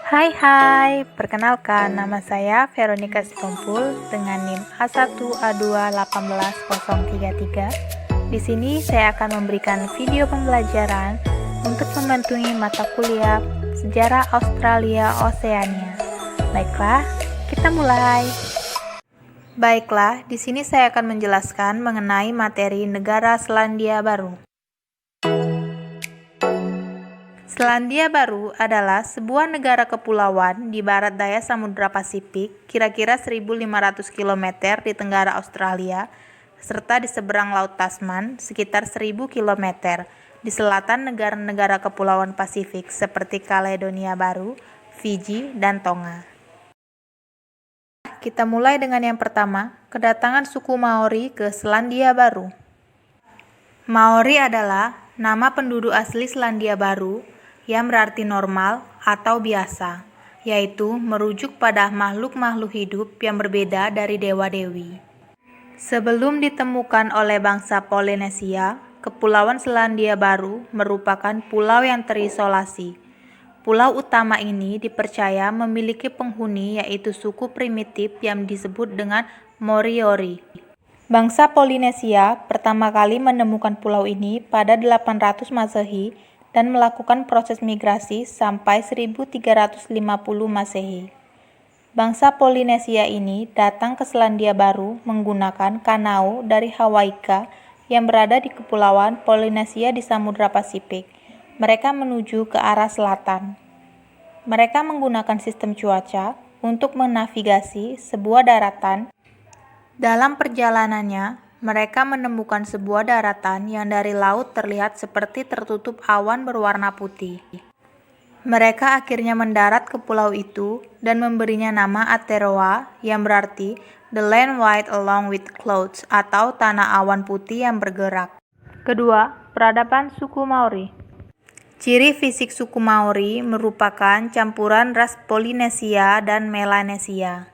Hai, perkenalkan nama saya Veronica Sitompul dengan NIM A1A2 18033. Di sini saya akan memberikan video pembelajaran untuk mementungi mata kuliah Sejarah Australia Oceania. Baiklah, kita mulai. Baiklah, di sini saya akan menjelaskan mengenai materi negara Selandia Baru. Selandia Baru adalah sebuah negara kepulauan di barat daya Samudra Pasifik, kira-kira 1.500 km di tenggara Australia, serta di seberang Laut Tasman, sekitar 1.000 km, di selatan negara-negara kepulauan Pasifik seperti Kaledonia Baru, Fiji, dan Tonga. Kita mulai dengan yang pertama, kedatangan suku Maori ke Selandia Baru. Maori adalah nama penduduk asli Selandia Baru yang berarti normal atau biasa, yaitu merujuk pada makhluk-makhluk hidup yang berbeda dari dewa-dewi. Sebelum ditemukan oleh bangsa Polinesia, Kepulauan Selandia Baru merupakan pulau yang terisolasi. Pulau utama ini dipercaya memiliki penghuni yaitu suku primitif yang disebut dengan Moriori. Bangsa Polinesia pertama kali menemukan pulau ini pada 800 Masehi dan melakukan proses migrasi sampai 1350 Masehi. Bangsa Polinesia ini datang ke Selandia Baru menggunakan kanao dari Hawaika yang berada di Kepulauan Polinesia di Samudra Pasifik. Mereka menuju ke arah selatan. Mereka menggunakan sistem cuaca untuk menavigasi sebuah daratan. Dalam perjalanannya, mereka menemukan sebuah daratan yang dari laut terlihat seperti tertutup awan berwarna putih. Mereka akhirnya mendarat ke pulau itu dan memberinya nama Aotearoa yang berarti The Land White Along with Clouds atau tanah awan putih yang bergerak. Kedua, peradaban suku Maori. Ciri fisik suku Maori merupakan campuran ras Polinesia dan Melanesia.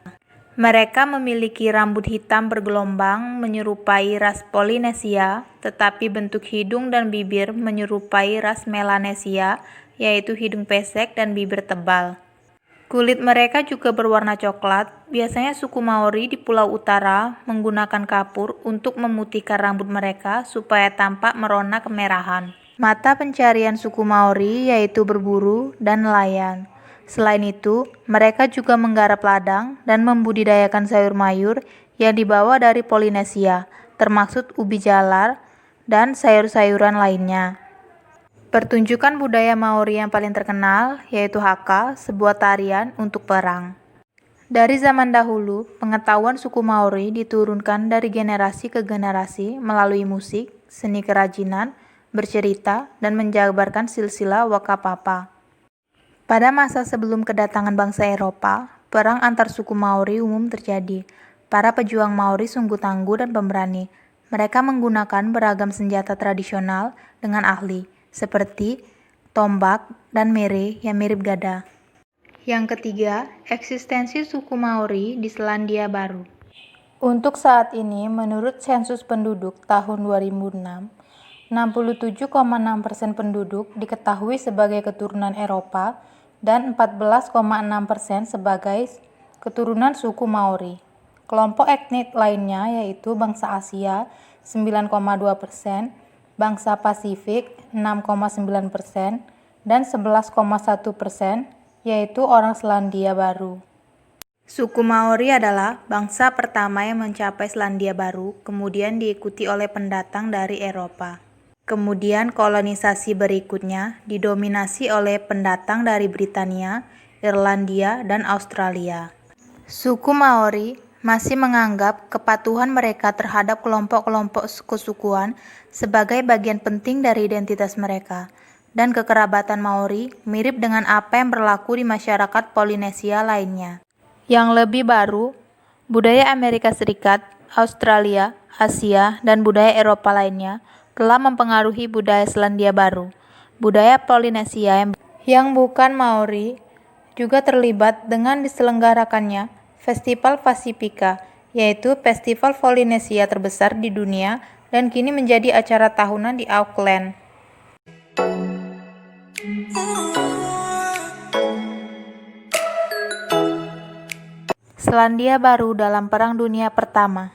Mereka memiliki rambut hitam bergelombang menyerupai ras Polinesia, tetapi bentuk hidung dan bibir menyerupai ras Melanesia, yaitu hidung pesek dan bibir tebal. Kulit mereka juga berwarna coklat. Biasanya suku Maori di Pulau Utara menggunakan kapur untuk memutihkan rambut mereka supaya tampak merona kemerahan. Mata pencarian suku Maori yaitu berburu dan nelayan. Selain itu, mereka juga menggarap ladang dan membudidayakan sayur mayur yang dibawa dari Polinesia, termasuk ubi jalar dan sayur-sayuran lainnya. Pertunjukan budaya Maori yang paling terkenal yaitu Haka, sebuah tarian untuk perang. Dari zaman dahulu, pengetahuan suku Maori diturunkan dari generasi ke generasi melalui musik, seni kerajinan, bercerita, dan menjabarkan silsilah Wakapapa. Pada masa sebelum kedatangan bangsa Eropa, perang antar suku Maori umum terjadi. Para pejuang Maori sungguh tangguh dan pemberani. Mereka menggunakan beragam senjata tradisional dengan ahli, seperti tombak dan mere yang mirip gada. Yang ketiga, eksistensi suku Maori di Selandia Baru. Untuk saat ini, menurut sensus penduduk tahun 2006, 67,6% penduduk diketahui sebagai keturunan Eropa dan 14,6% sebagai keturunan suku Maori. Kelompok etnik lainnya yaitu bangsa Asia 9,2%, bangsa Pasifik 6,9%, dan 11,1% yaitu orang Selandia Baru. Suku Maori adalah bangsa pertama yang mencapai Selandia Baru, kemudian diikuti oleh pendatang dari Eropa. Kemudian kolonisasi berikutnya didominasi oleh pendatang dari Britania, Irlandia, dan Australia. Suku Maori masih menganggap kepatuhan mereka terhadap kelompok-kelompok kesukuan sebagai bagian penting dari identitas mereka, dan kekerabatan Maori mirip dengan apa yang berlaku di masyarakat Polinesia lainnya. Yang lebih baru, budaya Amerika Serikat, Australia, Asia, dan budaya Eropa lainnya telah mempengaruhi budaya Selandia Baru. Budaya Polinesia yang bukan Maori juga terlibat dengan diselenggarakannya Festival Pasifika, yaitu festival Polinesia terbesar di dunia dan kini menjadi acara tahunan di Auckland. Selandia Baru dalam Perang Dunia Pertama.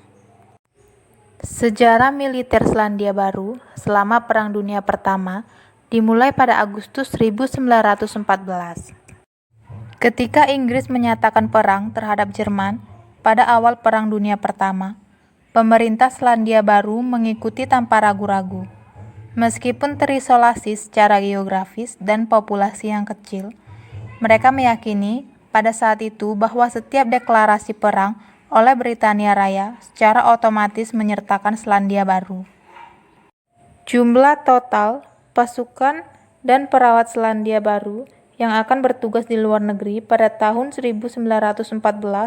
Sejarah militer Selandia Baru selama Perang Dunia Pertama dimulai pada Agustus 1914. Ketika Inggris menyatakan perang terhadap Jerman pada awal Perang Dunia Pertama, pemerintah Selandia Baru mengikuti tanpa ragu-ragu. Meskipun terisolasi secara geografis dan populasi yang kecil, mereka meyakini pada saat itu bahwa setiap deklarasi perang oleh Britania Raya secara otomatis menyertakan Selandia Baru. Jumlah total pasukan dan perawat Selandia Baru yang akan bertugas di luar negeri pada tahun 1914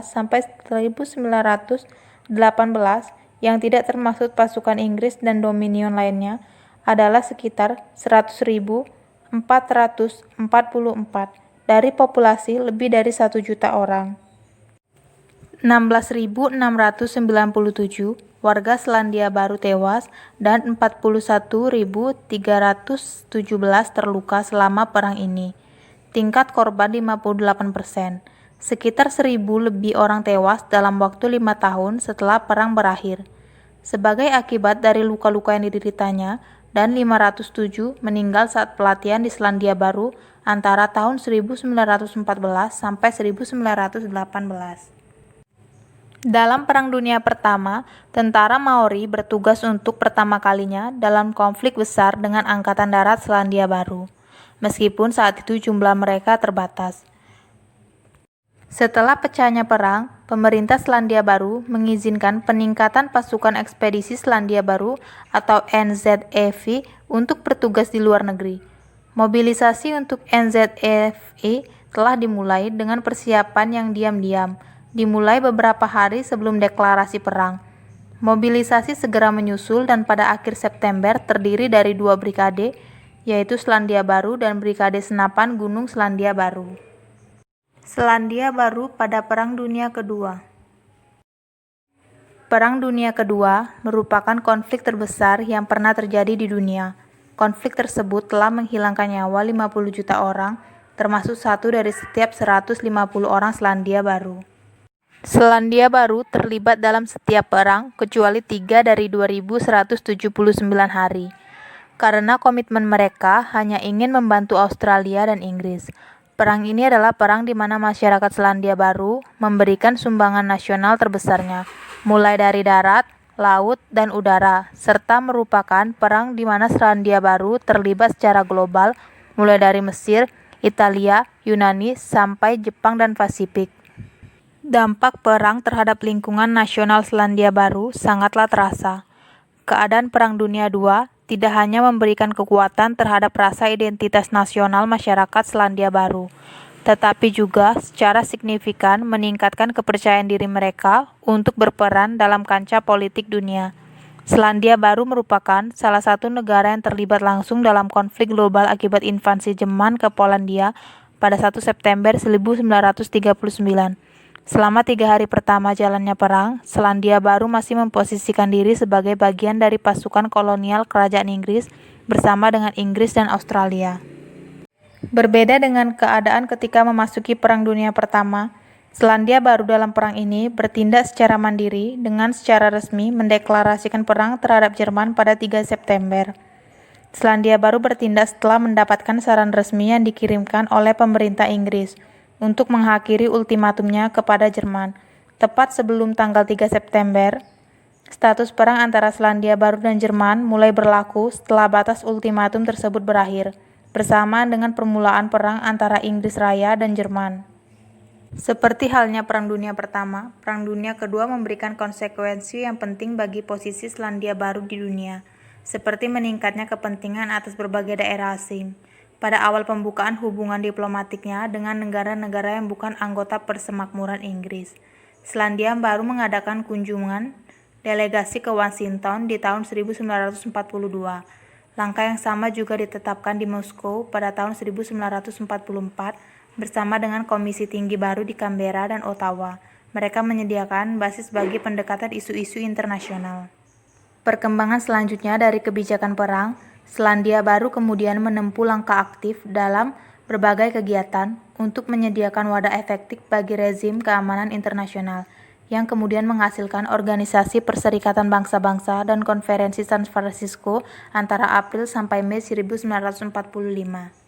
sampai 1918 yang tidak termasuk pasukan Inggris dan dominion lainnya adalah sekitar 100.444 dari populasi lebih dari 1 juta orang. 16.697 warga Selandia Baru tewas dan 41.317 terluka selama perang ini. Tingkat korban 58%. Sekitar 1.000 lebih orang tewas dalam waktu 5 tahun setelah perang berakhir. Sebagai akibat dari luka-luka yang dideritanya, dan 507 meninggal saat pelatihan di Selandia Baru antara tahun 1914 sampai 1918. Dalam Perang Dunia Pertama, tentara Maori bertugas untuk pertama kalinya dalam konflik besar dengan Angkatan Darat Selandia Baru, meskipun saat itu jumlah mereka terbatas. Setelah pecahnya perang, pemerintah Selandia Baru mengizinkan peningkatan pasukan ekspedisi Selandia Baru atau NZEV untuk bertugas di luar negeri. Mobilisasi untuk NZEV telah dimulai dengan persiapan yang diam-diam, dimulai beberapa hari sebelum deklarasi perang. Mobilisasi segera menyusul dan pada akhir September terdiri dari 2 brigade, yaitu Selandia Baru dan Brigade Senapan Gunung Selandia Baru. Selandia Baru pada Perang Dunia Kedua. Perang Dunia Kedua merupakan konflik terbesar yang pernah terjadi di dunia. Konflik tersebut telah menghilangkan nyawa 50 juta orang, termasuk 1 dari setiap 150 orang Selandia Baru. Selandia Baru terlibat dalam setiap perang kecuali 3 dari 2.179 hari. Karena komitmen mereka hanya ingin membantu Australia dan Inggris. Perang ini adalah perang di mana masyarakat Selandia Baru memberikan sumbangan nasional terbesarnya, mulai dari darat, laut, dan udara, serta merupakan perang di mana Selandia Baru terlibat secara global, mulai dari Mesir, Italia, Yunani, sampai Jepang dan Pasifik. Dampak perang terhadap lingkungan nasional Selandia Baru sangatlah terasa. Keadaan Perang Dunia II tidak hanya memberikan kekuatan terhadap rasa identitas nasional masyarakat Selandia Baru, tetapi juga secara signifikan meningkatkan kepercayaan diri mereka untuk berperan dalam kancah politik dunia. Selandia Baru merupakan salah satu negara yang terlibat langsung dalam konflik global akibat invasi Jerman ke Polandia pada 1 September 1939. Selama 3 hari pertama jalannya perang, Selandia Baru masih memposisikan diri sebagai bagian dari pasukan kolonial Kerajaan Inggris bersama dengan Inggris dan Australia. Berbeda dengan keadaan ketika memasuki Perang Dunia Pertama, Selandia Baru dalam perang ini bertindak secara mandiri dengan secara resmi mendeklarasikan perang terhadap Jerman pada 3 September. Selandia Baru bertindak setelah mendapatkan saran resmi yang dikirimkan oleh pemerintah Inggris untuk mengakhiri ultimatumnya kepada Jerman. Tepat sebelum tanggal 3 September, status perang antara Selandia Baru dan Jerman mulai berlaku setelah batas ultimatum tersebut berakhir, bersamaan dengan permulaan perang antara Inggris Raya dan Jerman. Seperti halnya Perang Dunia Pertama, Perang Dunia Kedua memberikan konsekuensi yang penting bagi posisi Selandia Baru di dunia, seperti meningkatnya kepentingan atas berbagai daerah asing. Pada awal pembukaan hubungan diplomatiknya dengan negara-negara yang bukan anggota Persemakmuran Inggris, Selandia Baru mengadakan kunjungan delegasi ke Washington di tahun 1942. Langkah yang sama juga ditetapkan di Moskow pada tahun 1944 bersama dengan Komisi Tinggi baru di Canberra dan Ottawa. Mereka menyediakan basis bagi pendekatan isu-isu internasional. Perkembangan selanjutnya dari kebijakan perang, Selandia Baru kemudian menempuh langkah aktif dalam berbagai kegiatan untuk menyediakan wadah efektif bagi rezim keamanan internasional, yang kemudian menghasilkan Organisasi Perserikatan Bangsa-Bangsa dan Konferensi San Francisco antara April sampai Mei 1945.